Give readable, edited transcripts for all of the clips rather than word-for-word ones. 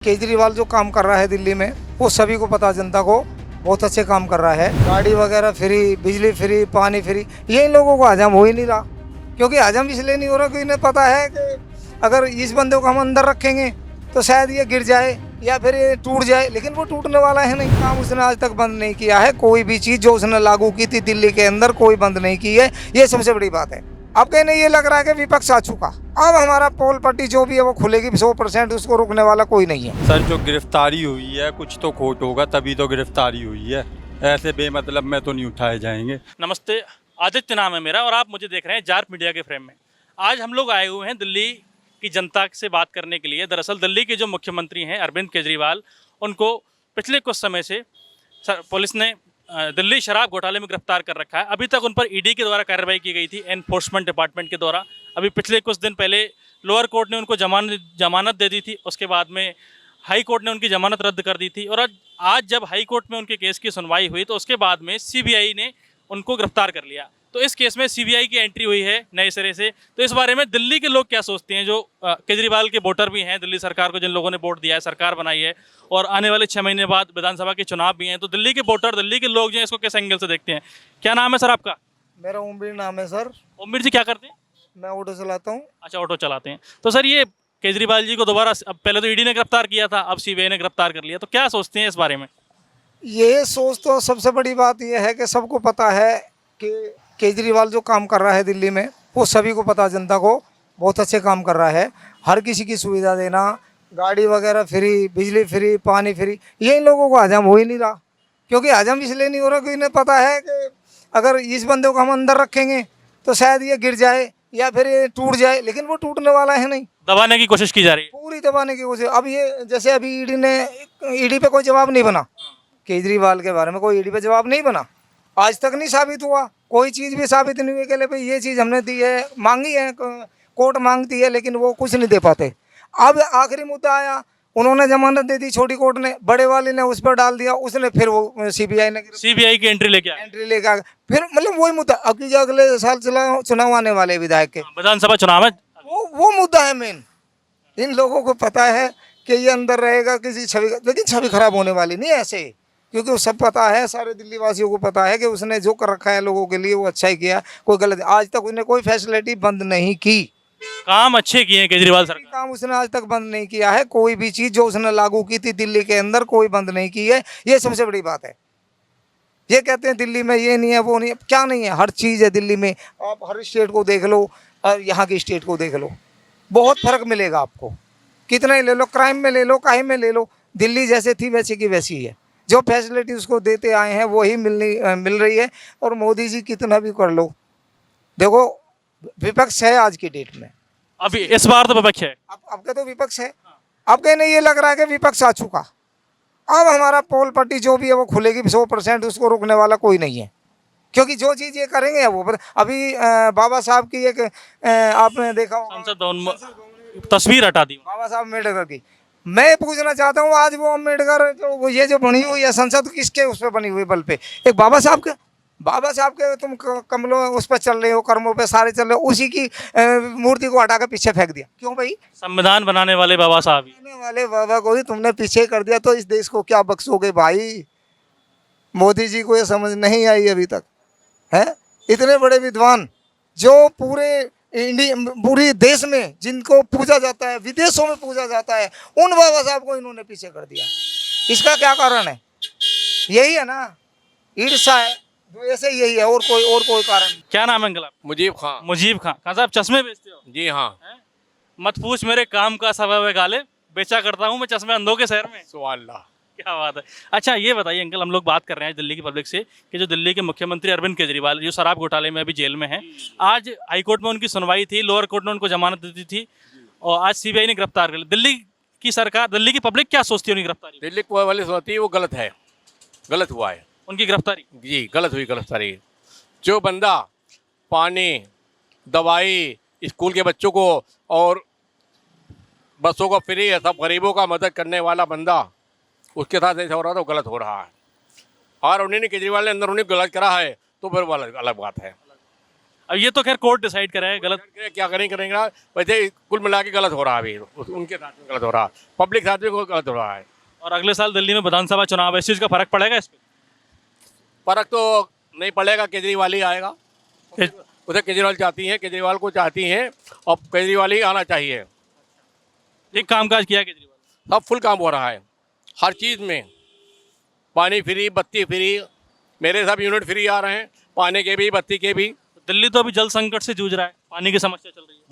केजरीवाल जो काम कर रहा है दिल्ली में वो सभी को पता, जनता को बहुत अच्छे काम कर रहा है। गाड़ी वगैरह फ्री, बिजली फ्री, पानी फ्री, ये इन लोगों को हजम हो ही नहीं रहा। क्योंकि हजम इसलिए नहीं हो रहा कि इन्हें पता है कि अगर इस बंदे को हम अंदर रखेंगे तो शायद ये गिर जाए या फिर ये टूट जाए, लेकिन वो टूटने वाला है नहीं। काम उसने आज तक बंद नहीं किया है। कोई भी चीज़ जो उसने लागू की थी दिल्ली के अंदर कोई बंद नहीं की है। ये सबसे बड़ी बात है। अब कहने ये लग रहा है कि विपक्ष आ चुका, अब हमारा पोल पट्टी जो भी है वो खुलेगी 100%, उसको रोकने वाला कोई नहीं है। सर जो गिरफ्तारी हुई है कुछ तो खोट होगा, तभी तो गिरफ्तारी हुई है। ऐसे बेमतलब में तो नहीं उठाए जाएंगे। नमस्ते, आदित्य नाम है मेरा और आप मुझे देख रहे हैं जार्प मीडिया के फ्रेम में। आज हम लोग आए हुए हैं दिल्ली की जनता से बात करने के लिए। दरअसल दिल्ली के जो मुख्यमंत्री हैं अरविंद केजरीवाल, उनको पिछले कुछ समय से पुलिस ने दिल्ली शराब घोटाले में गिरफ्तार कर रखा है। अभी तक उन पर ईडी के द्वारा कार्रवाई की गई थी, एनफोर्समेंट डिपार्टमेंट के द्वारा। अभी पिछले कुछ दिन पहले लोअर कोर्ट ने उनको जमानत दे दी थी, उसके बाद में हाई कोर्ट ने उनकी जमानत रद्द कर दी थी। और आज जब हाई कोर्ट में उनके केस की सुनवाई हुई तो उसके बाद में सीबीआई ने उनको गिरफ्तार कर लिया। तो इस केस में सीबीआई की एंट्री हुई है नए सिरे से। तो इस बारे में दिल्ली के लोग क्या सोचते हैं, जो केजरीवाल के वोटर भी हैं, दिल्ली सरकार को जिन लोगों ने वोट दिया है, सरकार बनाई है, और आने वाले 6 महीने बाद विधानसभा के चुनाव भी हैं, तो दिल्ली के वोटर, दिल्ली के लोग जो हैं इसको किस एंगल से देखते हैं? क्या नाम है सर आपका? मेरा ओमवीर नाम है सर। ओमवीर जी क्या करते हैं? मैं ऑटो चलाता हूँ। अच्छा, ऑटो चलाते हैं। तो सर ये केजरीवाल जी को दोबारा, अब पहले तो ईडी ने गिरफ्तार किया था, अब सीबीआई ने गिरफ्तार कर लिया, तो क्या सोचते हैं इस बारे में? ये सोच तो सबसे बड़ी बात यह है कि सबको पता है कि केजरीवाल जो काम कर रहा है दिल्ली में वो सभी को पता, जनता को बहुत अच्छे काम कर रहा है। हर किसी की सुविधा देना, गाड़ी वगैरह फ्री, बिजली फ्री, पानी फ्री, ये इन लोगों को हजम हो ही नहीं रहा। क्योंकि हजम इसलिए नहीं हो रहा कि इन्हें पता है कि अगर इस बंदे को हम अंदर रखेंगे तो शायद ये गिर जाए या फिर ये टूट जाए, लेकिन वो टूटने वाला है नहीं। दबाने की कोशिश की जा रही है। पूरी दबाने की कोशिश। अब ये जैसे अभी ईडी पे कोई जवाब नहीं बना, केजरीवाल के बारे में कोई ईडी पे जवाब नहीं बना, आज तक नहीं साबित हुआ। कोई चीज़ भी साबित नहीं हुई कि ले भाई ये चीज़ हमने दी है, मांगी है, कोर्ट मांगती है, लेकिन वो कुछ नहीं दे पाते। अब आखिरी मुद्दा आया, उन्होंने जमानत दे दी, छोटी कोर्ट ने, बड़े वाले ने उस पर डाल दिया, उसने फिर वो सीबीआई की एंट्री लेके आए, एंट्री लेकर आ गए। फिर मतलब वही मुद्दा, अब की जो अगले साल चुनाव आने वाले विधायक के, विधानसभा चुनाव है, वो मुद्दा है मेन। इन लोगों को पता है कि ये अंदर रहेगा किसी छवि, लेकिन छवि खराब होने वाली नहीं है ऐसे, क्योंकि वो सब पता है, सारे दिल्ली वासियों को पता है कि उसने जो कर रखा है लोगों के लिए वो अच्छा ही किया, कोई गलत। आज तक उसने कोई फैसिलिटी बंद नहीं की, काम अच्छे किए हैं केजरीवाल सरकार। काम उसने आज तक बंद नहीं किया है। कोई भी चीज़ जो उसने लागू की थी दिल्ली के अंदर कोई बंद नहीं की है। ये सबसे बड़ी बात है। ये कहते हैं दिल्ली में ये नहीं है, वो नहीं है, क्या नहीं है, हर चीज़ है दिल्ली में। आप हर स्टेट को देख लो और यहाँ की स्टेट को देख लो, बहुत फर्क मिलेगा आपको। कितना ही ले लो, क्राइम में ले लो, काहे में ले लो, दिल्ली जैसे थी वैसे की वैसी ही है। जो फैसिलिटी उसको देते आए हैं वही मिल रही है। और मोदी जी कितना भी कर लो, देखो विपक्ष है आज की डेट में। अभी इस बार तो विपक्ष है, अब के तो विपक्ष है। अब कहने ये लग रहा है कि विपक्ष आ चुका, अब हमारा पोल पट्टी जो भी है वो खुलेगी 100%, उसको रोकने वाला कोई नहीं है। क्योंकि जो चीज़ ये करेंगे वो अभी बाबा साहब की एक आपने देखा होगा, संसद भवन तस्वीर हटा दी बाबा साहब अम्बेडकर की। मैं पूछना चाहता हूँ, आज वो अम्बेडकर जो बनी हुई है संसद, किसके उस पर बनी हुई बल पे? एक बाबा साहब के तुम कमलों उस पर चल रहे हो, कर्मों पे सारे चल रहे हो, उसी की मूर्ति को हटा कर पीछे फेंक दिया। क्यों भाई? संविधान बनाने वाले बाबा साहब ही, बनाने वाले बाबा को ही तुमने पीछे कर दिया, तो इस देश को क्या बख्शोगे भाई? मोदी जी को ये समझ नहीं आई अभी तक है। इतने बड़े विद्वान जो पूरी देश में जिनको पूजा जाता है, विदेशों में पूजा जाता है, उन बाबा साहब को इन्होंने पीछे कर दिया। इसका क्या कारण है? यही है ना, ईर्ष्या है, ऐसे यही है, और कोई कारण नहीं। क्या नाम है अंकल आप? मुजीब खान। मुजीब खान। कहाँ साहब चश्मे बेचते हो? जी हाँ। मत पूछ मेरे काम का सबब है गालिब, बेचा करता हूँ मैं चश्मे अंधों के शहर में। सुभान अल्लाह। क्या बात है। अच्छा ये बताइए अंकल, हम लोग बात कर रहे हैं दिल्ली की पब्लिक से कि जो दिल्ली के मुख्यमंत्री अरविंद केजरीवाल जो शराब घोटाले में अभी जेल में हैं, आज हाईकोर्ट में उनकी सुनवाई थी, लोअर कोर्ट ने उनको जमानत दी थी और आज सीबीआई ने गिरफ्तार कर लिया। दिल्ली की सरकार, दिल्ली की पब्लिक क्या सोचती है उनकी गिरफ्तारी? दिल्ली को वाली सोचती है वो गलत है, गलत हुआ है उनकी गिरफ्तारी जी, गलत हुई गिरफ्तारी। जो बंदा पानी, दवाई, स्कूल के बच्चों को और बसों का फ्री है, सब गरीबों का मदद करने वाला बंदा, उसके साथ ऐसा हो रहा था, वो गलत हो रहा है। और उन्होंने केजरीवाल ने अंदर उन्हें गलत करा है तो फिर वो अलग बात है। अब ये तो खैर कोर्ट डिसाइड करेगा, गलत क्या करेंगे वैसे कुल मिला के गलत हो रहा है अभी, उनके साथ में गलत हो रहा है, पब्लिक साथ में गलत हो रहा है। और अगले साल दिल्ली में विधानसभा चुनाव है, इस चीज़ का फर्क पड़ेगा इस पर? फर्क तो नहीं पड़ेगा, केजरीवाल ही आएगा। उसे केजरीवाल चाहती हैं, केजरीवाल को चाहती हैं और केजरीवाल ही आना चाहिए। एक कामकाज किया केजरीवाल? सब फुल काम हो रहा है हर चीज़ में, पानी फ्री, बत्ती फ्री, मेरे सब यूनिट फ्री आ रहे हैं, पानी के भी बत्ती के भी। दिल्ली तो अभी जल संकट से जूझ रहा है, पानी की समस्या चल रही है।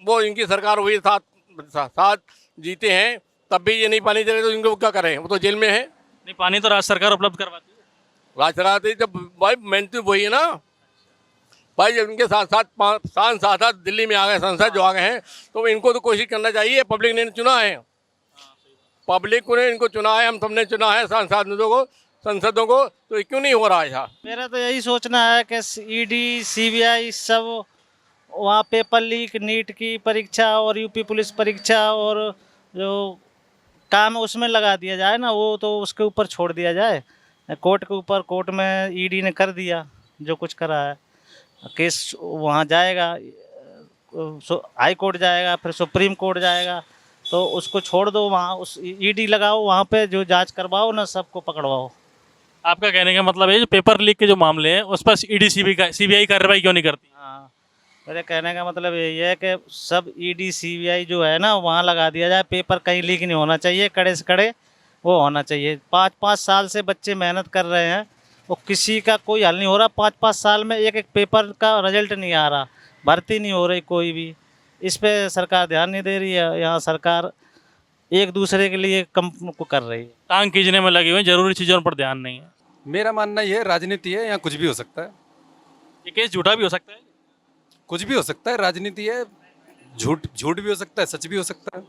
वो इनकी सरकार हुई, साथ जीते हैं, तब भी ये नहीं पानी दे रहे तो इनको क्या करें, वो तो जेल में है। नहीं, पानी तो राज्य सरकार उपलब्ध करवाती है। राज सरकार जब भाई मेहनत वही है ना भाई, जब इनके साथ साथ सांसद दिल्ली में आ गए, सांसद जो आ गए हैं, तो इनको तो कोशिश करना चाहिए, पब्लिक ने चुना है, पब्लिक ने इनको चुना है, हम सबने चुना है सांसदों को, तो क्यों नहीं हो रहा है? मेरा तो यही सोचना है कि ईडी सीबीआई सब वहाँ पेपर लीक, नीट की परीक्षा और यूपी पुलिस परीक्षा और जो काम है उसमें लगा दिया जाए ना, वो तो उसके ऊपर छोड़ दिया जाए कोर्ट के ऊपर। कोर्ट में ईडी ने कर दिया जो कुछ करा है, केस वहाँ जाएगा, हाई कोर्ट जाएगा, फिर सुप्रीम कोर्ट जाएगा, तो उसको छोड़ दो, वहाँ उस ईडी लगाओ, वहाँ पे जो जांच करवाओ ना, सबको पकड़वाओ। आपका कहने का मतलब है जो पेपर लीक के जो मामले हैं उस पर ईडी सीबीआई कार्रवाई क्यों नहीं करती? हाँ, मेरे कहने का मतलब यही है कि सब ईडी सीबीआई जो है ना वहाँ लगा दिया जाए, पेपर कहीं लीक नहीं होना चाहिए, कड़े से कड़े वो होना चाहिए। 5-5 साल से बच्चे मेहनत कर रहे हैं और किसी का कोई हल नहीं हो रहा। 5-5 साल में एक पेपर का रिजल्ट नहीं आ रहा, भर्ती नहीं हो रही कोई भी। इस पे सरकार ध्यान नहीं दे रही है, यहाँ सरकार एक दूसरे के लिए कम को कर रही है, टांग खींचने में लगे हुए हैं, जरूरी चीज़ों पर ध्यान नहीं है। मेरा मानना ये है, राजनीति है, यहाँ कुछ भी हो सकता है, ये केस झूठा भी हो सकता है। कुछ भी हो सकता है, राजनीति है, झूठ भी हो सकता है, सच भी हो सकता है,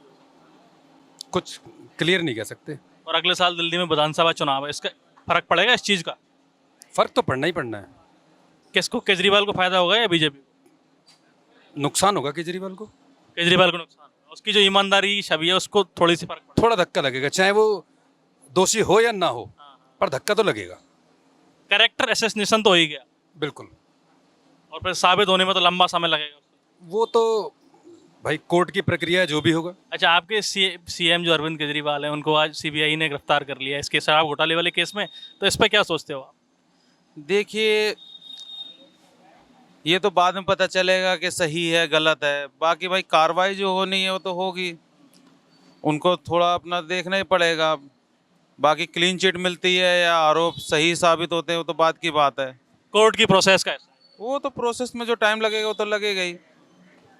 कुछ क्लियर नहीं कह सकते। और अगले साल दिल्ली में विधानसभा चुनाव है, इसका फर्क पड़ेगा इस चीज़ का? फर्क तो पड़ना ही पड़ना है। किसको, केजरीवाल को फायदा होगा या बीजेपी? नुकसान होगा केजरीवाल को। केजरीवाल को नुकसान, उसकी जो ईमानदारी की छवि है उसको थोड़ी सी फर्क पड़ेगा। थोड़ा धक्का लगेगा, चाहे वो दोषी हो या ना हो, पर धक्का तो लगेगा। कैरेक्टर असेसिनेशन तो हो ही गया, बिल्कुल। और फिर साबित होने में तो लंबा समय लगेगा। वो तो भाई कोर्ट की प्रक्रिया है, जो भी होगा। अच्छा, आपके सीएम जो अरविंद केजरीवाल हैं उनको आज सीबीआई ने गिरफ्तार कर लिया इसके शराब घोटाले वाले केस में, तो इस पर क्या सोचते हो आप? देखिए, ये तो बाद में पता चलेगा कि सही है गलत है, बाकी भाई कार्रवाई जो होनी है वो तो होगी, उनको थोड़ा अपना देखना ही पड़ेगा। बाकी क्लीन चिट मिलती है या आरोप सही साबित होते हैं वो तो बात की बात है। कोर्ट की प्रोसेस का वो तो प्रोसेस में जो टाइम लगेगा वो तो लगेगा ही।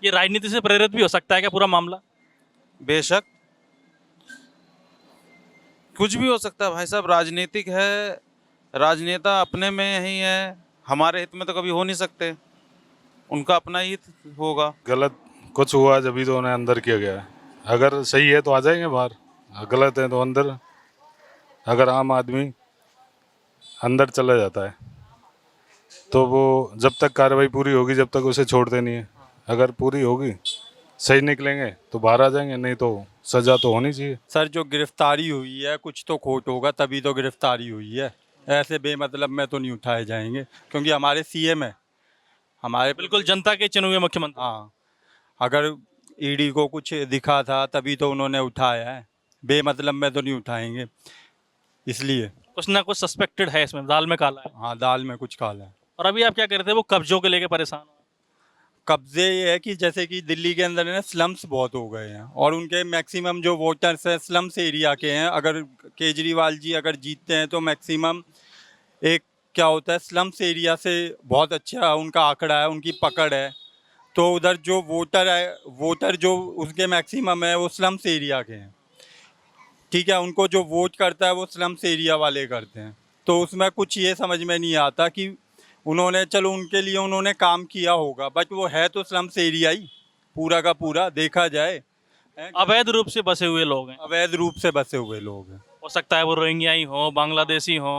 ये राजनीति से प्रेरित भी हो सकता है क्या पूरा मामला? बेशक कुछ भी हो सकता है भाई साहब, राजनीतिक है, राजनेता अपने में ही है, हमारे हित में तो कभी हो नहीं सकते, उनका अपना ही होगा। गलत कुछ हुआ जब भी तो उन्हें अंदर किया गया है, अगर सही है तो आ जाएंगे बाहर, गलत है तो अंदर। अगर आम आदमी अंदर चला जाता है तो वो जब तक कार्रवाई पूरी होगी जब तक उसे छोड़ते नहीं है, अगर पूरी होगी सही निकलेंगे तो बाहर आ जाएंगे, नहीं तो सज़ा तो होनी चाहिए। सर जो गिरफ्तारी हुई है कुछ तो खोट होगा तभी तो गिरफ्तारी हुई है, ऐसे बेमतलब में तो नहीं उठाए जाएंगे, क्योंकि हमारे सीएम है, हमारे बिल्कुल जनता के चुने हुए मुख्यमंत्री। हाँ, अगर ईडी को कुछ दिखा था तभी तो उन्होंने उठाया है, बेमतलब में तो नहीं उठाएंगे, इसलिए। कुछ ना कुछ सस्पेक्टेड है इसमें, दाल में काला है। हाँ, दाल में कुछ काला है। और अभी आप क्या कर रहे थे, वो कब्जों के लेके परेशान हो? कब्जे ये है कि जैसे कि दिल्ली के अंदर ना स्लम्स बहुत हो गए हैं और उनके मैक्सिमम जो वोटर्स हैं स्लम्स एरिया के हैं। अगर केजरीवाल जी अगर जीतते हैं तो मैक्सिमम एक क्या होता है, स्लम्स एरिया से बहुत अच्छा उनका आंकड़ा है, उनकी पकड़ है, तो उधर जो वोटर जो उसके मैक्सिमम है वो स्लम्स एरिया के हैं, ठीक है। उनको जो वोट करता है वो स्लम्स एरिया वाले करते हैं, तो उसमें कुछ ये समझ में नहीं आता कि उन्होंने, चलो उनके लिए उन्होंने काम किया होगा, बट वो है तो स्लम्स एरिया ही पूरा का पूरा देखा जाए। अवैध रूप से बसे हुए लोग हैं, अवैध रूप से बसे हुए लोग हैं, हो सकता है वो रोहिंग्या ही हो, बांग्लादेशी हो।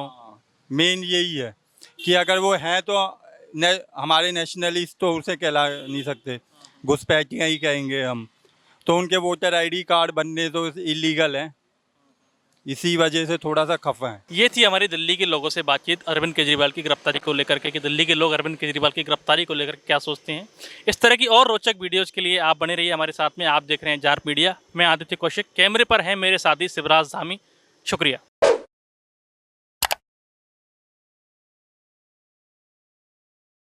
मेन यही है कि अगर वो हैं तो हमारे नेशनलिस्ट तो उसे कहला नहीं सकते, घुसपैठियाँ ही कहेंगे हम, तो उनके वोटर आईडी कार्ड बनने तो इलीगल हैं, इसी वजह से थोड़ा सा खफा है। ये थी हमारी दिल्ली के लोगों से बातचीत अरविंद केजरीवाल की गिरफ्तारी को लेकर के, कि दिल्ली के लोग अरविंद केजरीवाल की गिरफ्तारी को लेकर क्या सोचते हैं। इस तरह की और रोचक वीडियोज़ के लिए आप बने रहिए हमारे साथ में। आप देख रहे हैं जार्प मीडिया। मैं आदित्य कौशिक, कैमरे पर है मेरे साथी शिवराज धामी। शुक्रिया।